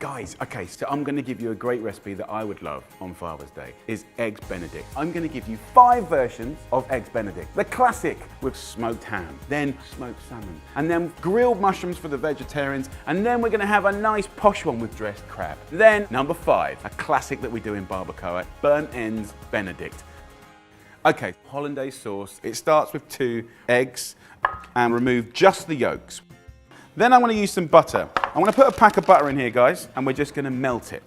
Guys, okay, so I'm gonna give you a great recipe that I would love on Father's Day, is Eggs Benedict. I'm gonna give you 5 versions of Eggs Benedict. The classic with smoked ham, then smoked salmon, and then grilled mushrooms for the vegetarians, and then we're gonna have a nice posh one with dressed crab. Then, number 5, a classic that we do in barbacoa, burnt ends Benedict. Okay, hollandaise sauce. It starts with 2 eggs and remove just the yolks. Then I'm going to use some butter. I'm going to put a pack of butter in here, guys, and we're just going to melt it.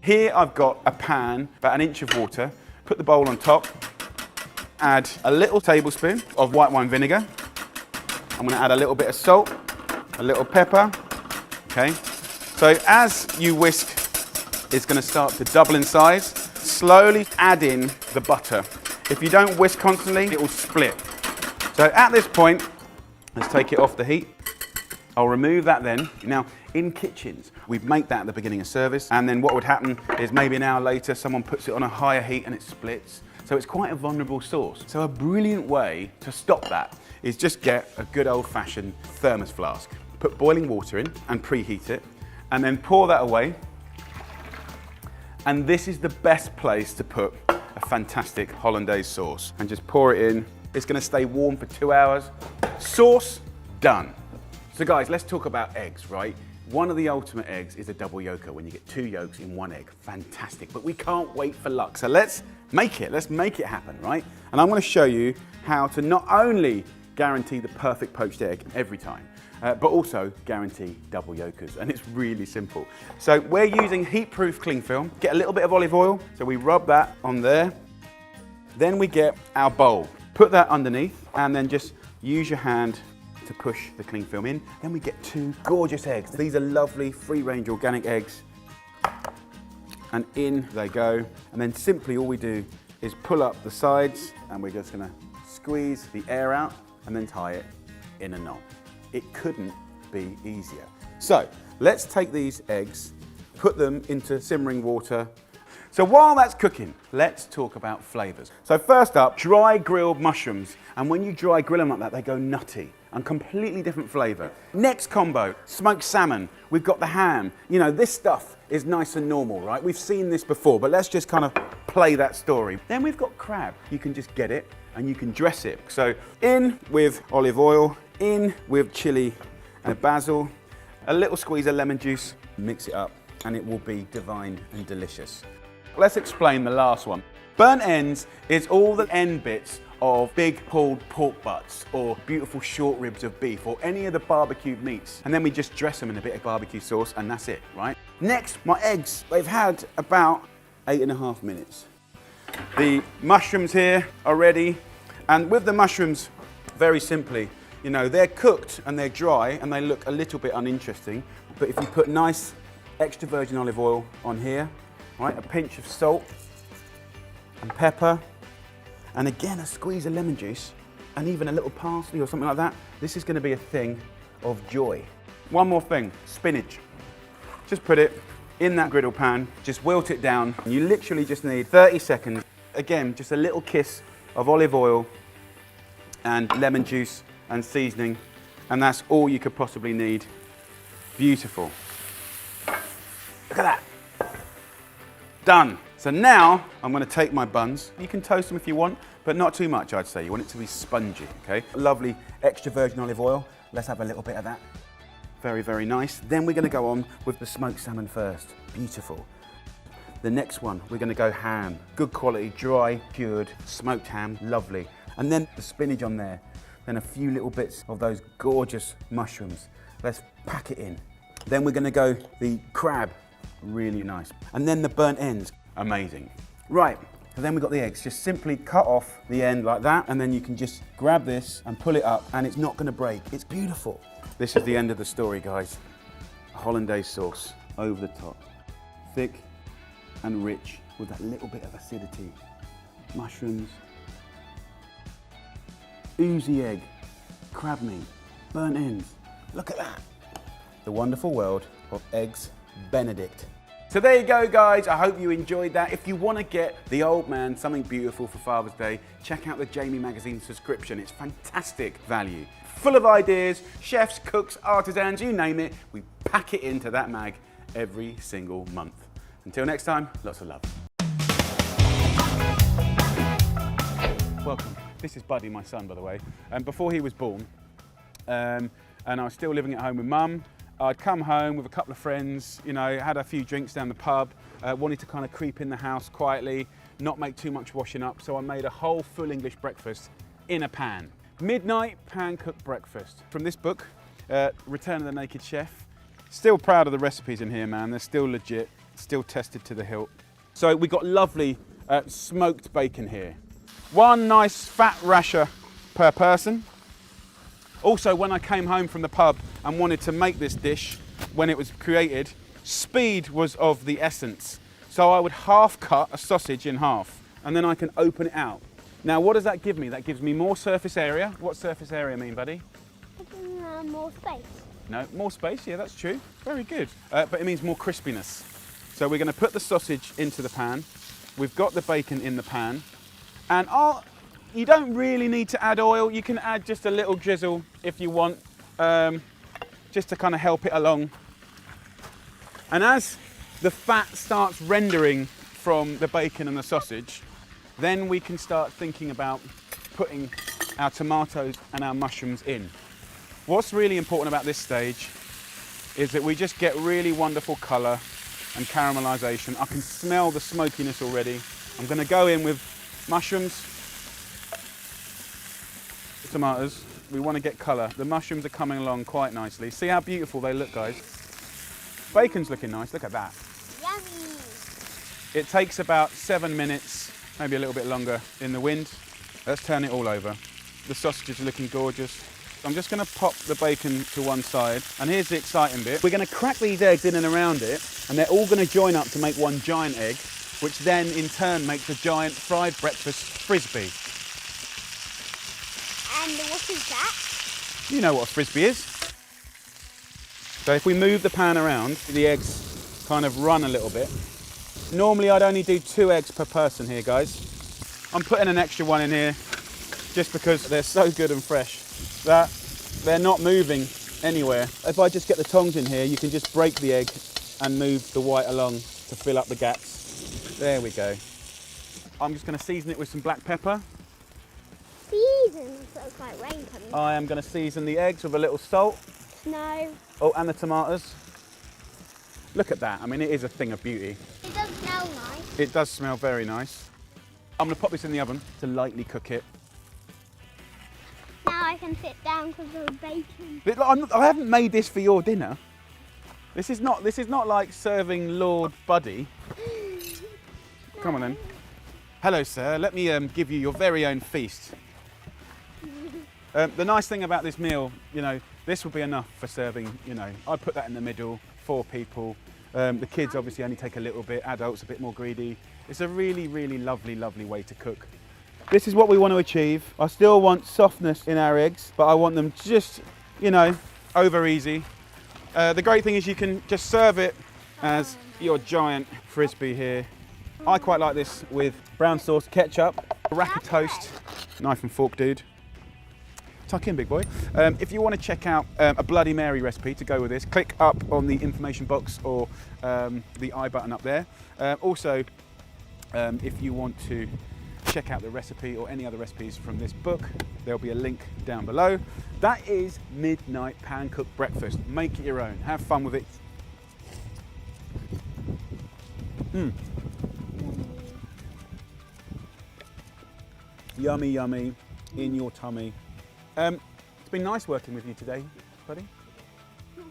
Here I've got a pan, about 1 inch of water. Put the bowl on top. Add a little tablespoon of white wine vinegar. I'm going to add a little bit of salt, a little pepper. Okay. So as you whisk, it's going to start to double in size. Slowly add in the butter. If you don't whisk constantly, it will split. So at this point, let's take it off the heat. I'll remove that then. Now, in kitchens, we'd make that at the beginning of service, and then what would happen is maybe an hour later, someone puts it on a higher heat and it splits. So it's quite a vulnerable sauce. So a brilliant way to stop that is just get a good old-fashioned thermos flask. Put boiling water in and preheat it, and then pour that away. And this is the best place to put a fantastic hollandaise sauce. And just pour it in. It's gonna stay warm for 2 hours. Sauce, done. So guys, let's talk about eggs, right? One of the ultimate eggs is a double yolker, when you get 2 yolks in 1 egg. Fantastic, but we can't wait for luck. So let's make it happen, right? And I'm gonna show you how to not only guarantee the perfect poached egg every time, but also guarantee double yolkers, and it's really simple. So we're using heat-proof cling film. Get a little bit of olive oil, so we rub that on there. Then we get our bowl. Put that underneath, and then just use your hand to push the cling film in. Then we get 2 gorgeous eggs. These are lovely free-range organic eggs. And in they go. And then simply all we do is pull up the sides, and we're just gonna squeeze the air out and then tie it in a knot. It couldn't be easier. So let's take these eggs, put them into simmering water. So while that's cooking, let's talk about flavors. So first up, dry grilled mushrooms. And when you dry grill them like that, they go nutty and completely different flavor. Next combo, smoked salmon. We've got the ham. You know, this stuff is nice and normal, right? We've seen this before, but let's just kind of play that story. Then we've got crab. You can just get it and you can dress it. So in with olive oil, in with chili and basil, a little squeeze of lemon juice, mix it up, and it will be divine and delicious. Let's explain the last one. Burnt ends is all the end bits of big pulled pork butts or beautiful short ribs of beef or any of the barbecued meats. And then we just dress them in a bit of barbecue sauce and that's it, right? Next, my eggs. They've had about 8.5 minutes. The mushrooms here are ready. And with the mushrooms, very simply, you know, they're cooked and they're dry and they look a little bit uninteresting. But if you put nice extra virgin olive oil on here, right, a pinch of salt and pepper, and again a squeeze of lemon juice, and even a little parsley or something like that, this is going to be a thing of joy. One more thing, spinach. Just put it in that griddle pan, just wilt it down. You literally just need 30 seconds. Again, just a little kiss of olive oil and lemon juice and seasoning, and that's all you could possibly need. Beautiful. Look at that. Done. So now I'm going to take my buns. You can toast them if you want, but not too much, I'd say. You want it to be spongy, okay? Lovely extra virgin olive oil. Let's have a little bit of that. Very, very nice. Then we're going to go on with the smoked salmon first. Beautiful. The next one, we're going to go ham. Good quality, dry, cured, smoked ham. Lovely. And then the spinach on there. Then a few little bits of those gorgeous mushrooms. Let's pack it in. Then we're going to go the crab. Really nice. And then the burnt ends. Amazing. Right, and then we've got the eggs. Just simply cut off the end like that, and then you can just grab this and pull it up, and it's not going to break. It's beautiful. This is the end of the story, guys. Hollandaise sauce over the top. Thick and rich with that little bit of acidity. Mushrooms. Oozy egg. Crab meat. Burnt ends. Look at that. The wonderful world of Eggs Benedict. So there you go, guys. I hope you enjoyed that. If you want to get the old man something beautiful for Father's Day, check out the Jamie Magazine subscription. It's fantastic value. Full of ideas, chefs, cooks, artisans, you name it. We pack it into that mag every single month. Until next time, lots of love. Welcome. This is Buddy, my son, by the way. Before he was born, and I was still living at home with Mum, I'd come home with a couple of friends, you know, had a few drinks down the pub, wanted to kind of creep in the house quietly, not make too much washing up, so I made a whole full English breakfast in a pan. Midnight pan-cooked breakfast. From this book, Return of the Naked Chef. Still proud of the recipes in here, man. They're still legit, still tested to the hilt. So we got lovely smoked bacon here. One nice fat rasher per person. Also, when I came home from the pub and wanted to make this dish, when it was created, speed was of the essence. So I would half cut a sausage in half, and then I can open it out. Now, what does that give me? That gives me more surface area. What surface area mean, buddy? More space. No, more space, yeah, that's true. Very good. But it means more crispiness. So we're gonna put the sausage into the pan. We've got the bacon in the pan. And you don't really need to add oil. You can add just a little drizzle if you want, just to kind of help it along. And as the fat starts rendering from the bacon and the sausage, then we can start thinking about putting our tomatoes and our mushrooms in. What's really important about this stage is that we just get really wonderful colour and caramelisation. I can smell the smokiness already. I'm going to go in with mushrooms, tomatoes. We want to get colour. The mushrooms are coming along quite nicely. See how beautiful they look, guys. Bacon's looking nice. Look at that. Yummy. It takes about 7 minutes, maybe a little bit longer in the wind. Let's turn it all over. The sausages are looking gorgeous. I'm just going to pop the bacon to one side, and here's the exciting bit. We're going to crack these eggs in and around it, and they're all going to join up to make one giant egg, which then in turn makes a giant fried breakfast frisbee. And what is that? You know what a frisbee is. So if we move the pan around, the eggs kind of run a little bit. Normally I'd only do 2 eggs per person here, guys. I'm putting an extra one in here just because they're so good and fresh that they're not moving anywhere. If I just get the tongs in here, you can just break the egg and move the white along to fill up the gaps. There we go. I'm just going to season it with some black pepper. Season, so it's like rain coming. I am going to season the eggs with a little salt. No. Oh, and the tomatoes. Look at that. I mean, it is a thing of beauty. It does smell nice. It does smell very nice. I'm going to pop this in the oven to lightly cook it. Now I can sit down because of the bacon. I haven't made this for your dinner. This is not like serving Lord Buddy. No. Come on then. Hello, sir. Let me give you your very own feast. The nice thing about this meal, you know, this will be enough for serving, you know, I put that in the middle, 4 people. The kids obviously only take a little bit, adults a bit more greedy. It's a really, really lovely, lovely way to cook. This is what we want to achieve. I still want softness in our eggs, but I want them just, you know, over easy. The great thing is you can just serve it as your giant frisbee here. I quite like this with brown sauce, ketchup, a rack of toast, knife and fork, dude. Tuck in, big boy. If you want to check out a Bloody Mary recipe to go with this, click up on the information box or the I button up there. Also, if you want to check out the recipe or any other recipes from this book, there'll be a link down below. That is Midnight Pan-Cooked Breakfast. Make it your own. Have fun with it. Yummy, yummy, in your tummy. It's been nice working with you today, buddy. It's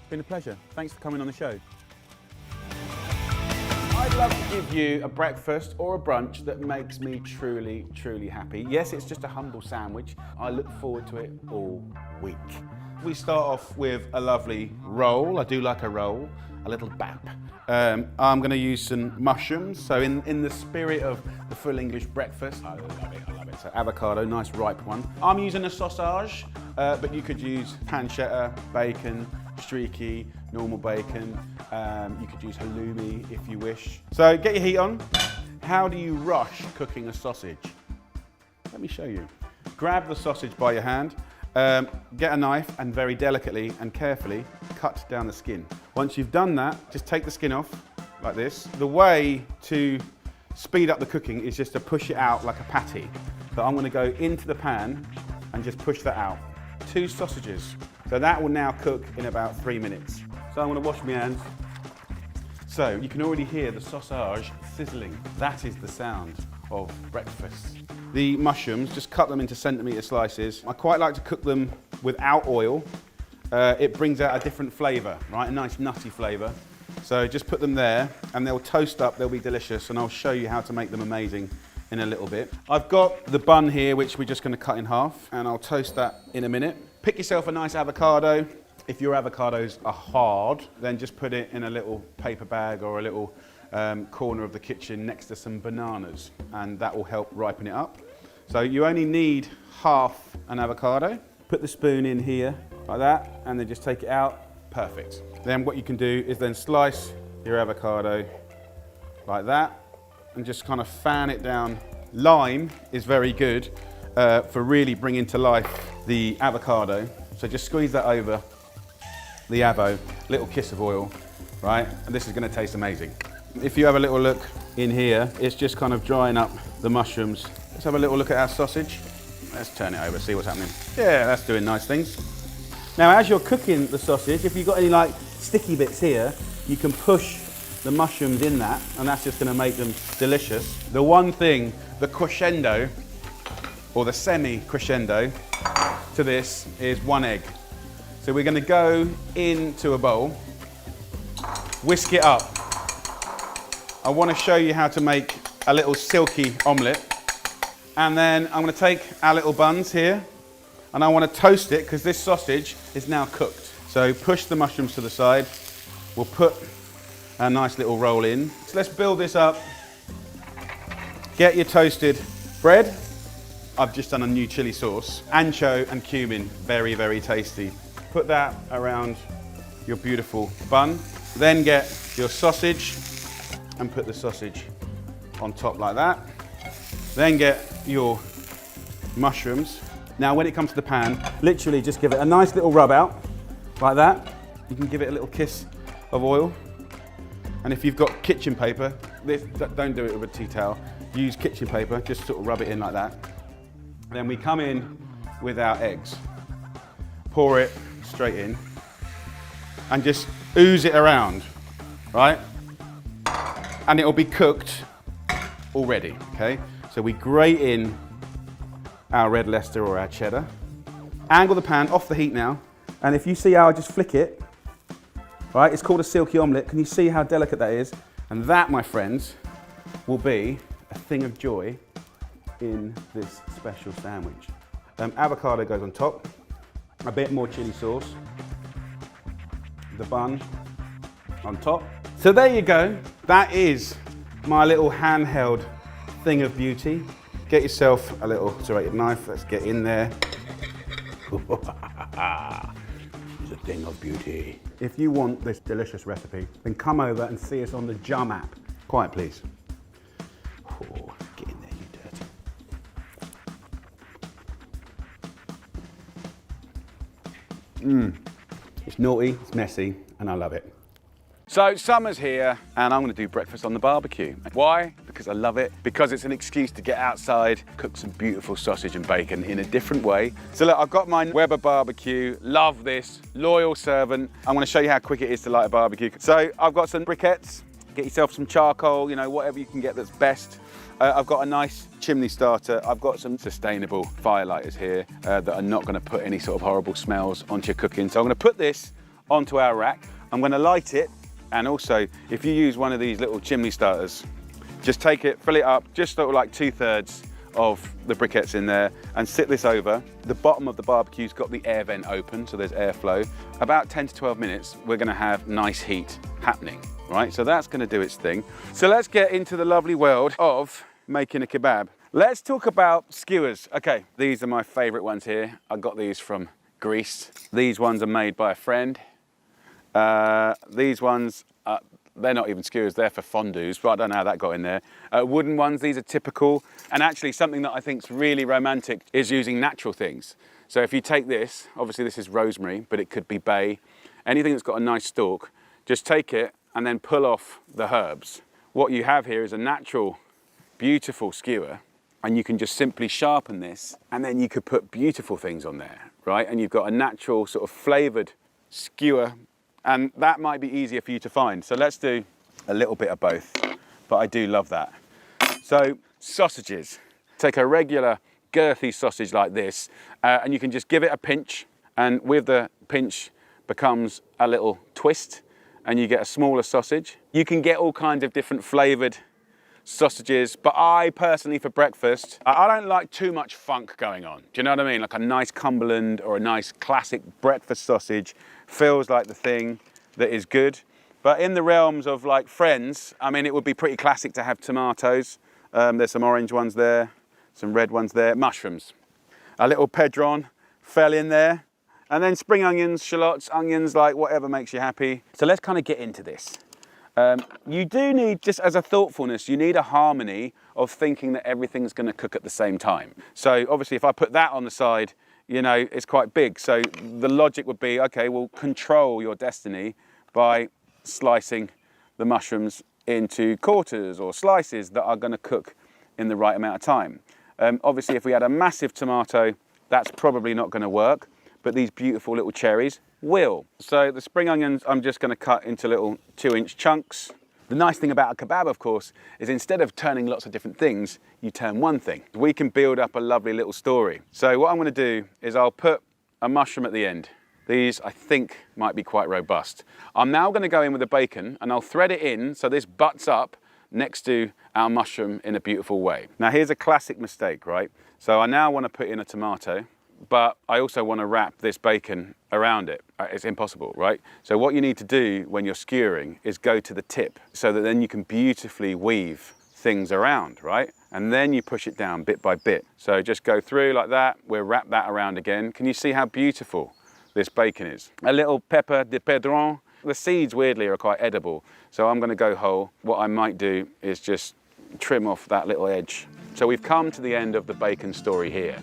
been a pleasure. Thanks for coming on the show. I'd love to give you a breakfast or a brunch that makes me truly, truly happy. Yes, it's just a humble sandwich. I look forward to it all week. We start off with a lovely roll. I do like a roll, a little bap. I'm going to use some mushrooms. So in the spirit of the full English breakfast, I love it, I love it. So avocado, nice ripe one. I'm using a sausage, but you could use pancetta, bacon, streaky, normal bacon. You could use halloumi if you wish. So get your heat on. How do you rush cooking a sausage? Let me show you. Grab the sausage by your hand get a knife and very delicately and carefully cut down the skin. Once you've done that, just take the skin off like this. The way to speed up the cooking is just to push it out like a patty. So I'm going to go into the pan and just push that out. 2 sausages. So that will now cook in about 3 minutes. So I'm going to wash my hands. So you can already hear the sausage sizzling. That is the sound of breakfast. The mushrooms, just cut them into centimetre slices. I quite like to cook them without oil. It brings out a different flavour, right? A nice nutty flavour. So just put them there and they'll toast up, they'll be delicious, and I'll show you how to make them amazing in a little bit. I've got the bun here, which we're just going to cut in half, and I'll toast that in a minute. Pick yourself a nice avocado. If your avocados are hard, then just put it in a little paper bag or a little corner of the kitchen next to some bananas, and that will help ripen it up. So you only need half an avocado. Put the spoon in here like that, and then just take it out. Perfect. Then what you can do is then slice your avocado like that and just kind of fan it down. Lime is very good for really bringing to life the avocado. So just squeeze that over the avo, little kiss of oil, right? And this is going to taste amazing. If you have a little look in here, it's just kind of drying up the mushrooms. Let's have a little look at our sausage. Let's turn it over, see what's happening. Yeah, that's doing nice things. Now, as you're cooking the sausage, if you've got any like sticky bits here, you can push the mushrooms in that, and that's just going to make them delicious. The one thing, the crescendo, or the semi-crescendo to this is 1 egg. So we're going to go into a bowl, whisk it up. I want to show you how to make a little silky omelette. And then I'm going to take our little buns here, and I want to toast it because this sausage is now cooked. So push the mushrooms to the side. We'll put a nice little roll in. So let's build this up. Get your toasted bread. I've just done a new chili sauce. Ancho and cumin, very, very tasty. Put that around your beautiful bun. Then get your sausage and put the sausage on top like that. Then get your mushrooms. Now when it comes to the pan, literally just give it a nice little rub out, like that. You can give it a little kiss of oil. And if you've got kitchen paper, don't do it with a tea towel. Use kitchen paper, just sort of rub it in like that. Then we come in with our eggs. Pour it straight in and just ooze it around, right? And it'll be cooked already, okay? So we grate in our red Leicester or our cheddar. Angle the pan off the heat now. And if you see how I just flick it, right, it's called a silky omelette. Can you see how delicate that is? And that, my friends, will be a thing of joy in this special sandwich. Avocado goes on top, a bit more chili sauce, the bun on top. So there you go. That is my little handheld thing of beauty. Get yourself a little serrated knife. Let's get in there. It's a thing of beauty. If you want this delicious recipe, then come over and see us on the Jum app. Quiet, please. Oh, get in there, you dirty. It's naughty, it's messy, and I love it. So summer's here, and I'm going to do breakfast on the barbecue. Why? Because I love it. Because it's an excuse to get outside, cook some beautiful sausage and bacon in a different way. So look, I've got my Weber barbecue. Love this, loyal servant. I'm going to show you how quick it is to light a barbecue. So I've got some briquettes. Get yourself some charcoal, you know, whatever you can get that's best. I've got a nice chimney starter. I've got some sustainable firelighters here that are not going to put any sort of horrible smells onto your cooking. So I'm going to put this onto our rack. I'm going to light it. And also, if you use one of these little chimney starters, just take it, fill it up, just sort of like 2/3 of the briquettes in there, and sit this over. The bottom of the barbecue's got the air vent open, so there's airflow. About 10 to 12 minutes, we're gonna have nice heat happening, right? So that's gonna do its thing. So let's get into the lovely world of making a kebab. Let's talk about skewers. Okay, these are my favorite ones here. I got these from Greece. These ones are made by a friend. These ones, they're not even skewers, they're for fondues, but I don't know how that got in there. Wooden ones, these are typical. And actually something that I think is really romantic is using natural things. So if you take this, obviously this is rosemary, but it could be bay, anything that's got a nice stalk, just take it and then pull off the herbs. What you have here is a natural, beautiful skewer, and you can just simply sharpen this, and then you could put beautiful things on there, right? And you've got a natural sort of flavored skewer, and that might be easier for you to find. So let's do a little bit of both, but I do love that. So sausages, take a regular girthy sausage like this, and you can just give it a pinch, and with the pinch becomes a little twist, and you get a smaller sausage. You can get all kinds of different flavored sausages, but I personally, for breakfast, I don't like too much funk going on. Do you know what I mean? Like a nice Cumberland or a nice classic breakfast sausage feels like the thing that is good. But in the realms of like friends, I mean, it would be pretty classic to have tomatoes. There's some orange ones there, some red ones there, mushrooms. A little pedron fell in there, and then spring onions, shallots, onions, like whatever makes you happy. So let's kind of get into this. You do need, just as a thoughtfulness, you need a harmony of thinking that everything's going to cook at the same time. So obviously if I put that on the side, you know, it's quite big. So the logic would be, okay, well, control your destiny by slicing the mushrooms into quarters or slices that are going to cook in the right amount of time. Obviously if we had a massive tomato, that's probably not going to work, but these beautiful little cherries will. So the spring onions, I'm just going to cut into little 2-inch chunks. The nice thing about a kebab, of course, is instead of turning lots of different things, you turn one thing. We can build up a lovely little story. So what I'm going to do is I'll put a mushroom at the end. These, I think, might be quite robust. I'm now going to go in with the bacon, and I'll thread it in so this butts up next to our mushroom in a beautiful way. Now here's a classic mistake, right? So I now want to put in a tomato, but I also want to wrap this bacon around it. It's impossible, right? So what you need to do when you're skewering is go to the tip so that then you can beautifully weave things around, right? And then you push it down bit by bit. So just go through like that, we'll wrap that around again. Can you see how beautiful this bacon is? A little pepper de pedron. The seeds, weirdly, are quite edible. So I'm gonna go whole. What I might do is just trim off that little edge. So we've come to the end of the bacon story here.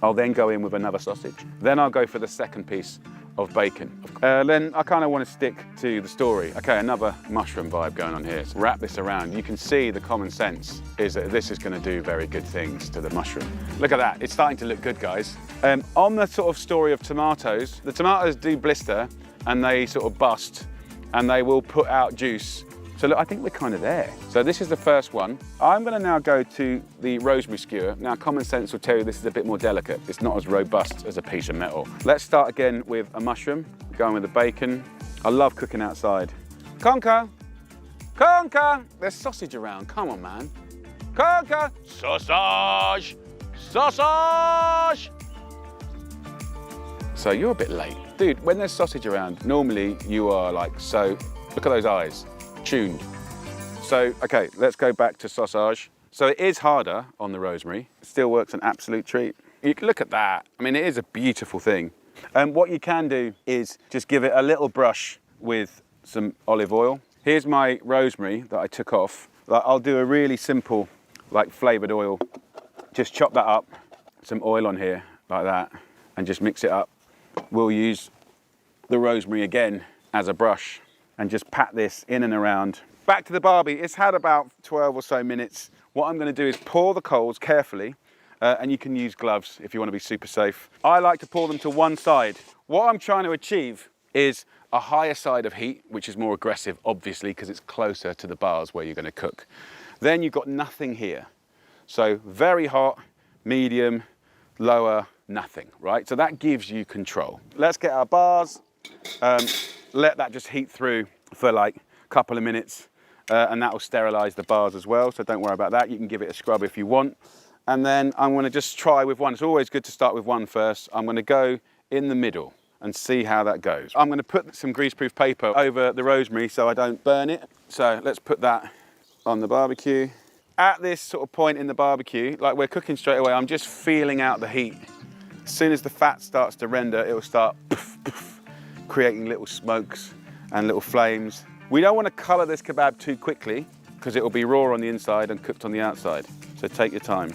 I'll then go in with another sausage. Then I'll go for the second piece of bacon. Then I kind of want to stick to the story. Okay, another mushroom vibe going on here. So wrap this around. You can see the common sense is that this is going to do very good things to the mushroom. Look at that, it's starting to look good, guys. On the sort of story of tomatoes, the tomatoes do blister and they sort of bust and they will put out juice. So look, I think we're kind of there. So this is the first one. I'm going to now go to the rosemary skewer. Now common sense will tell you this is a bit more delicate. It's not as robust as a piece of metal. Let's start again with a mushroom, going with the bacon. I love cooking outside. Conker! Conker! There's sausage around, come on man. Conker! Sausage! Sausage! So you're a bit late. Dude, when there's sausage around, normally you are like, so, look at those eyes. Tuned. So, okay, let's go back to sausage. So it is harder on the rosemary. It still works an absolute treat. You can look at that. I mean, it is a beautiful thing. And what you can do is just give it a little brush with some olive oil. Here's my rosemary that I took off. I'll do a really simple, like flavored oil. Just chop that up, some oil on here, like that, and just mix it up. We'll use the rosemary again as a brush and just pat this in and around. Back to the barbie. It's had about 12 or so minutes. What I'm going to do is pour the coals carefully, and you can use gloves if you want to be super safe. I like to pour them to one side. What I'm trying to achieve is a higher side of heat, which is more aggressive, obviously, because it's closer to the bars where you're going to cook. Then you've got nothing here. So very hot, medium, lower, nothing, right? So that gives you control. Let's get our bars. Let that just heat through for like a couple of minutes, and that will sterilize the bars as well, so don't worry about that. You can give it a scrub if you want. And then I'm going to just try with one. It's always good to start with one first. I'm going to go in the middle and see how that goes. I'm going to put some greaseproof paper over the rosemary so I don't burn it. So let's put that on the barbecue. At this sort of point in the barbecue, like we're cooking straight away, I'm just feeling out the heat. As soon as the fat starts to render, it will start poof, poof, creating little smokes and little flames. We don't want to colour this kebab too quickly because it will be raw on the inside and cooked on the outside. So take your time.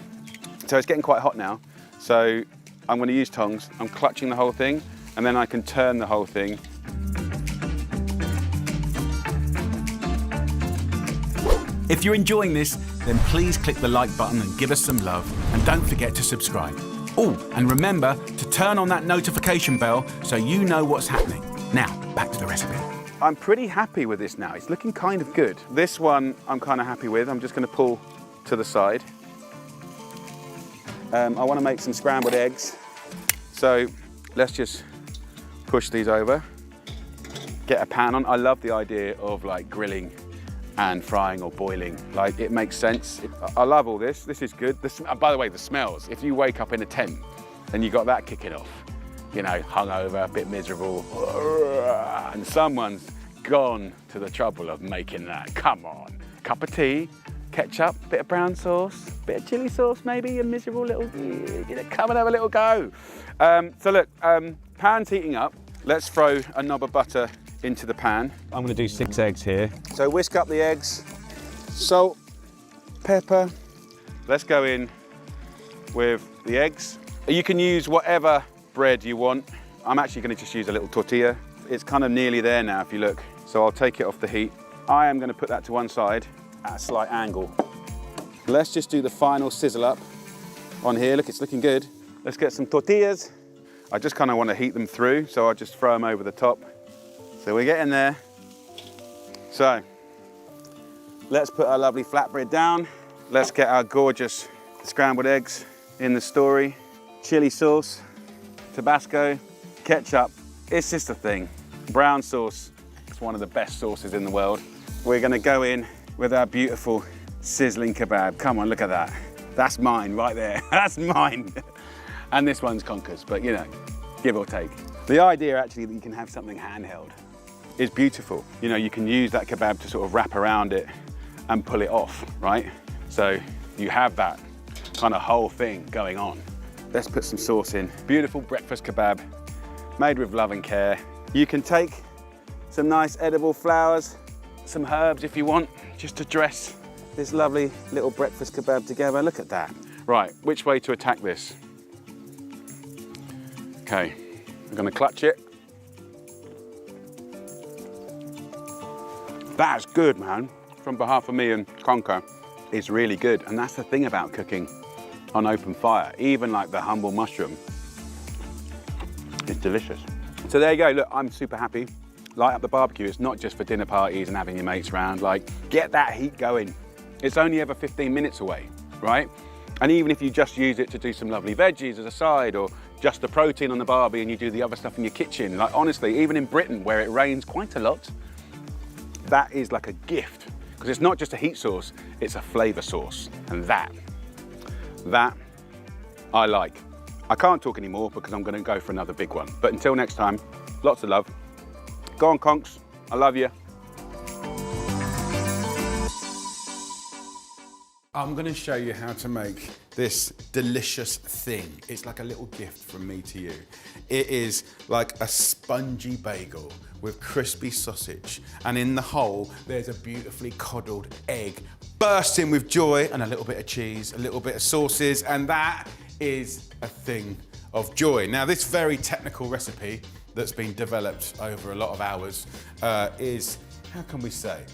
So it's getting quite hot now. So I'm going to use tongs. I'm clutching the whole thing, and then I can turn the whole thing. If you're enjoying this, then please click the like button and give us some love. And don't forget to subscribe. Oh, and remember to turn on that notification bell so you know what's happening. Now, back to the recipe. I'm pretty happy with this now. It's looking kind of good. This one I'm kind of happy with. I'm just going to pull to the side. I want to make some scrambled eggs. So let's just push these over. Get a pan on. I love the idea of like grilling and frying or boiling. Like, it makes sense. I love all this. This is good. By the way, the smells. If you wake up in a tent and you got that kicking off, you know, hungover, a bit miserable, and someone's gone to the trouble of making that. Come on. Cup of tea, ketchup, bit of brown sauce, bit of chili sauce maybe, a miserable little, come and have a little go. So look, pan's heating up. Let's throw a knob of butter into the pan. I'm going to do 6 eggs here. So whisk up the eggs, salt, pepper. Let's go in with the eggs. You can use whatever bread you want. I'm actually going to just use a little tortilla. It's kind of nearly there now if you look. So I'll take it off the heat. I am going to put that to one side at a slight angle. Let's just do the final sizzle up on here. Look, it's looking good. Let's get some tortillas. I just kind of want to heat them through, so I'll just throw them over the top. So we're getting there. So let's put our lovely flatbread down. Let's get our gorgeous scrambled eggs in the story. Chili sauce, Tabasco, ketchup. It's just a thing. Brown sauce, it's one of the best sauces in the world. We're gonna go in with our beautiful sizzling kebab. Come on, look at that. That's mine right there. That's mine. And this one's Conker's, but you know, give or take. The idea actually that you can have something handheld is beautiful. You know, you can use that kebab to sort of wrap around it and pull it off, right? So you have that kind of whole thing going on. Let's put some sauce in. Beautiful breakfast kebab, made with love and care. You can take some nice edible flowers, some herbs if you want, just to dress this lovely little breakfast kebab together. Look at that. Right, which way to attack this? Okay, I'm gonna clutch it. That's good, man. From behalf of me and Conker, it's really good. And that's the thing about cooking on open fire. Even like the humble mushroom, it's delicious. So there you go, look, I'm super happy. Light up the barbecue. It's not just for dinner parties and having your mates around. Like, get that heat going. It's only ever 15 minutes away, right? And even if you just use it to do some lovely veggies as a side, or just the protein on the barbie and you do the other stuff in your kitchen, like honestly, even in Britain where it rains quite a lot, that is like a gift. Because it's not just a heat source, it's a flavor source. And that I like. I can't talk anymore because I'm gonna go for another big one. But until next time, lots of love. Go on, Conks, I love you. I'm going to show you how to make this delicious thing. It's like a little gift from me to you. It is like a spongy bagel with crispy sausage, and in the hole there's a beautifully coddled egg bursting with joy, and a little bit of cheese, a little bit of sauces, and that is a thing of joy. Now, this very technical recipe that's been developed over a lot of hours is, how can we say?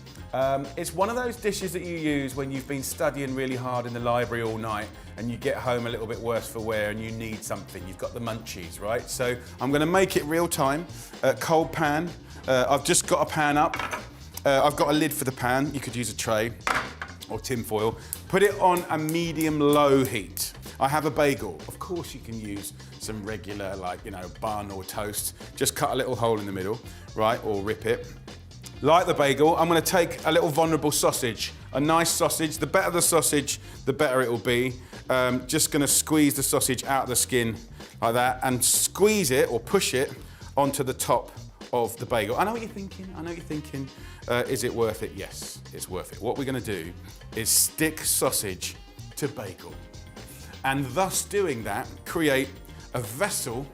It's one of those dishes that you use when you've been studying really hard in the library all night and you get home a little bit worse for wear and you need something. You've got the munchies, right? So I'm gonna make it real time, cold pan. I've just got a pan up. I've got a lid for the pan. You could use a tray or tin foil. Put it on a medium-low heat. I have a bagel. Of course you can use some regular, like, you know, bun or toast. Just cut a little hole in the middle, right? Or rip it. Like the bagel, I'm gonna take a little vulnerable sausage, a nice sausage. The better the sausage, the better it will be. Just gonna squeeze the sausage out of the skin like that and squeeze it or push it onto the top of the bagel. I know what you're thinking, is it worth it? Yes, it's worth it. What we're gonna do is stick sausage to bagel, and thus doing that, create a vessel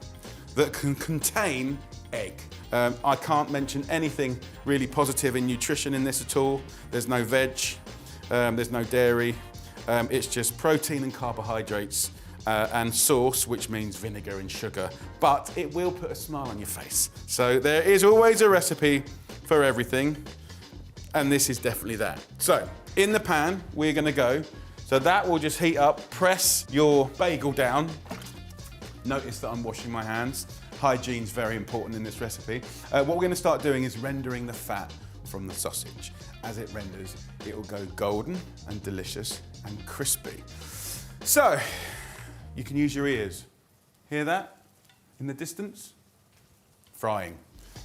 that can contain egg. I can't mention anything really positive in nutrition in this at all. There's no veg, there's no dairy. It's just protein and carbohydrates and sauce, which means vinegar and sugar, but it will put a smile on your face. So there is always a recipe for everything, and this is definitely that. So in the pan, we're gonna go, so that will just heat up. Press your bagel down. Notice that I'm washing my hands. Hygiene's very important in this recipe. What we're gonna start doing is rendering the fat from the sausage. As it renders, it will go golden and delicious and crispy. So, you can use your ears. Hear that in the distance? Frying.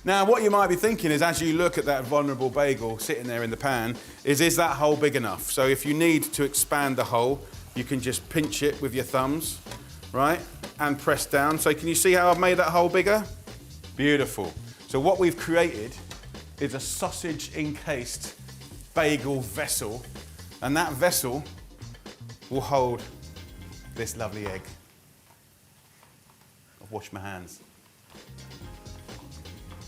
Now, what you might be thinking is, as you look at that vulnerable bagel sitting there in the pan, is that hole big enough? So if you need to expand the hole, you can just pinch it with your thumbs, right? And press down. So can you see how I've made that hole bigger? Beautiful. So what we've created is a sausage encased bagel vessel, and that vessel will hold this lovely egg. I've washed my hands.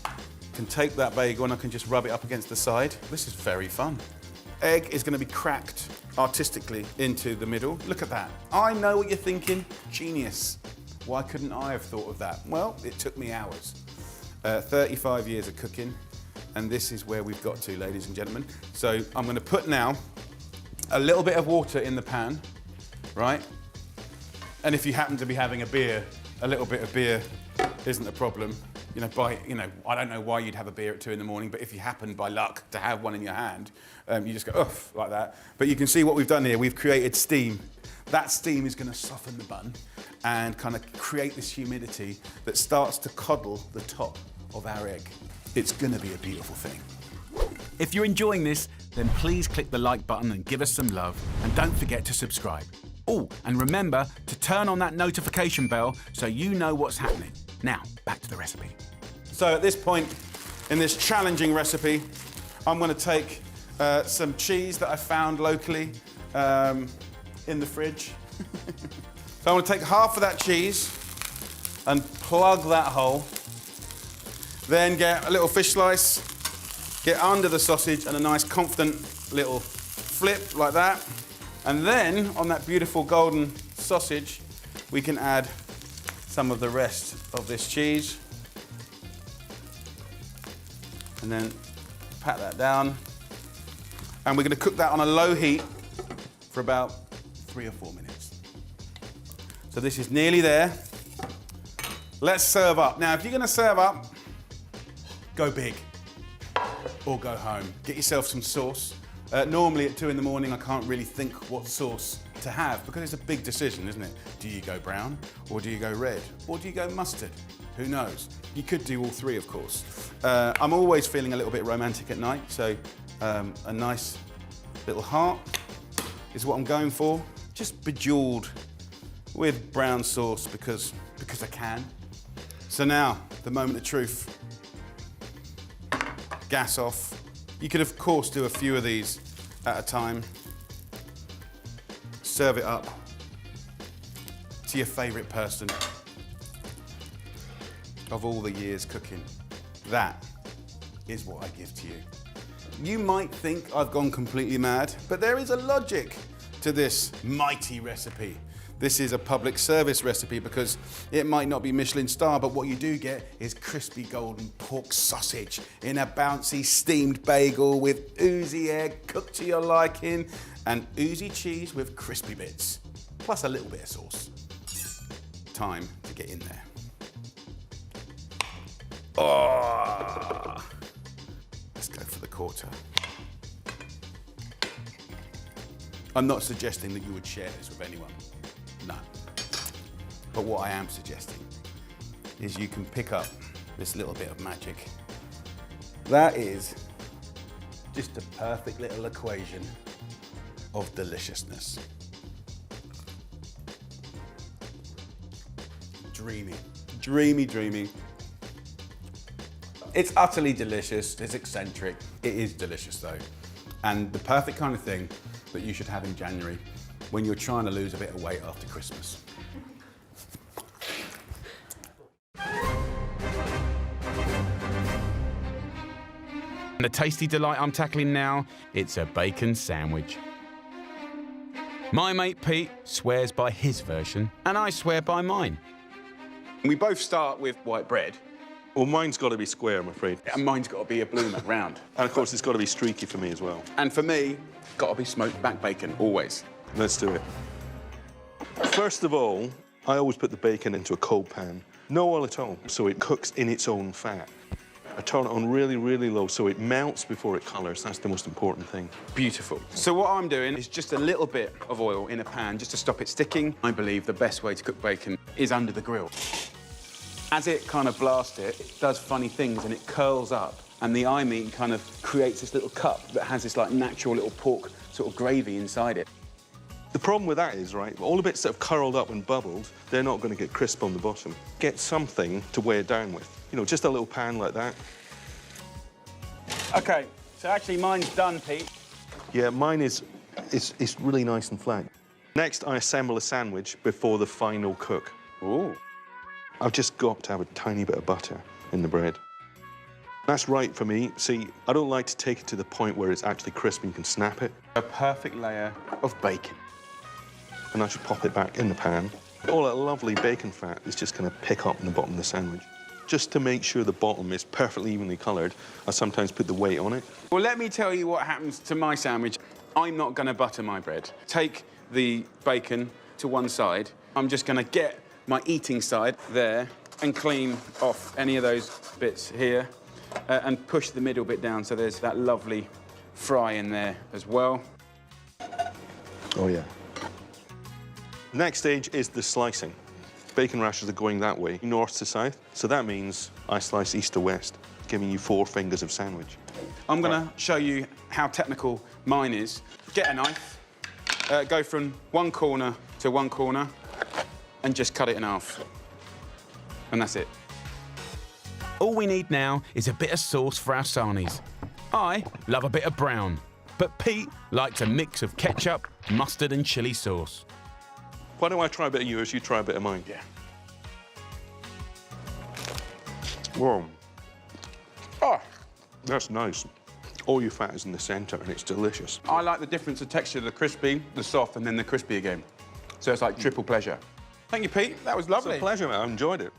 I can take that bagel and I can just rub it up against the side. This is very fun. Egg is going to be cracked artistically into the middle. Look at that. I know what you're thinking. Genius. Why couldn't I have thought of that? Well, it took me hours. 35 years of cooking, and this is where we've got to, ladies and gentlemen. So I'm going to put now a little bit of water in the pan, right? And if you happen to be having a beer, a little bit of beer isn't a problem. I don't know why you'd have a beer at 2 in the morning, but if you happen by luck to have one in your hand, you just go, oof, like that. But you can see what we've done here. We've created steam. That steam is going to soften the bun and kind of create this humidity that starts to coddle the top of our egg. It's going to be a beautiful thing. If you're enjoying this, then please click the like button and give us some love, and don't forget to subscribe. Oh, and remember to turn on that notification bell so you know what's happening. Now, back to the recipe. So at this point in this challenging recipe, I'm going to take some cheese that I found locally in the fridge. So I'm going to take half of that cheese and plug that hole. Then get a little fish slice, get under the sausage and a nice confident little flip like that. And then on that beautiful golden sausage, we can add some of the rest of this cheese. And then pat that down. And we're going to cook that on a low heat for about 3 or 4 minutes. So this is nearly there. Let's serve up. Now, if you're going to serve up, go big or go home. Get yourself some sauce. Normally at 2 in the morning, I can't really think what sauce to have because it's a big decision, isn't it? Do you go brown or do you go red or do you go mustard? Who knows? You could do all 3, of course. I'm always feeling a little bit romantic at night, so a nice little heart is what I'm going for. Just bejeweled with brown sauce because I can. So now, the moment of truth. Gas off. You could, of course, do a few of these at a time. Serve it up to your favourite person of all the years cooking. That is what I give to you. You might think I've gone completely mad, but there is a logic to this mighty recipe. This is a public service recipe because it might not be Michelin star, but what you do get is crispy golden pork sausage in a bouncy steamed bagel with oozy egg cooked to your liking and oozy cheese with crispy bits, plus a little bit of sauce. Time to get in there. Oh, let's go for the quarter. I'm not suggesting that you would share this with anyone. No. But what I am suggesting is you can pick up this little bit of magic. That is just a perfect little equation of deliciousness. Dreamy, dreamy, dreamy. It's utterly delicious, it's eccentric. It is delicious though. And the perfect kind of thing that you should have in January when you're trying to lose a bit of weight after Christmas. And the tasty delight I'm tackling now, it's a bacon sandwich. My mate Pete swears by his version, and I swear by mine. We both start with white bread. Well, mine's got to be square, I'm afraid. And mine's got to be a blue nut round. And of course, it's got to be streaky for me as well. And for me, got to be smoked back bacon, always. Let's do it. First of all, I always put the bacon into a cold pan. No oil at all, so it cooks in its own fat. I turn it on really, really low so it melts before it colours. That's the most important thing. Beautiful. So what I'm doing is just a little bit of oil in a pan just to stop it sticking. I believe the best way to cook bacon is under the grill. As it kind of blasts it, it does funny things and it curls up. And the eye meat kind of creates this little cup that has this like natural little pork sort of gravy inside it. The problem with that is, right, all the bits that have curled up and bubbled, they're not going to get crisp on the bottom. Get something to weigh it down with. You know, just a little pan like that. OK, so actually mine's done, Pete. Yeah, mine is it's really nice and flat. Next, I assemble a sandwich before the final cook. Ooh. I've just got to have a tiny bit of butter in the bread. That's right for me. See, I don't like to take it to the point where it's actually crisp and you can snap it. A perfect layer of bacon. And I should pop it back in the pan. All that lovely bacon fat is just going to pick up in the bottom of the sandwich. Just to make sure the bottom is perfectly evenly coloured, I sometimes put the weight on it. Well, let me tell you what happens to my sandwich. I'm not going to butter my bread. Take the bacon to one side. I'm just going to get my eating side there and clean off any of those bits here and push the middle bit down so there's that lovely fry in there as well. Oh, yeah. Next stage is the slicing. Bacon rashers are going that way, north to south, so that means I slice east to west, giving you 4 fingers of sandwich. I'm going to show you how technical mine is. Get a knife, go from one corner to one corner, and just cut it in half. And that's it. All we need now is a bit of sauce for our sarnies. I love a bit of brown, but Pete likes a mix of ketchup, mustard and chilli sauce. Why don't I try a bit of yours, you try a bit of mine? Yeah. Whoa. Oh, That's nice. All your fat is in the centre and it's delicious. I like the difference of texture, the crispy, the soft, and then the crispy again. So it's like triple pleasure. Thank you, Pete. That was lovely. It's a pleasure, man. I enjoyed it.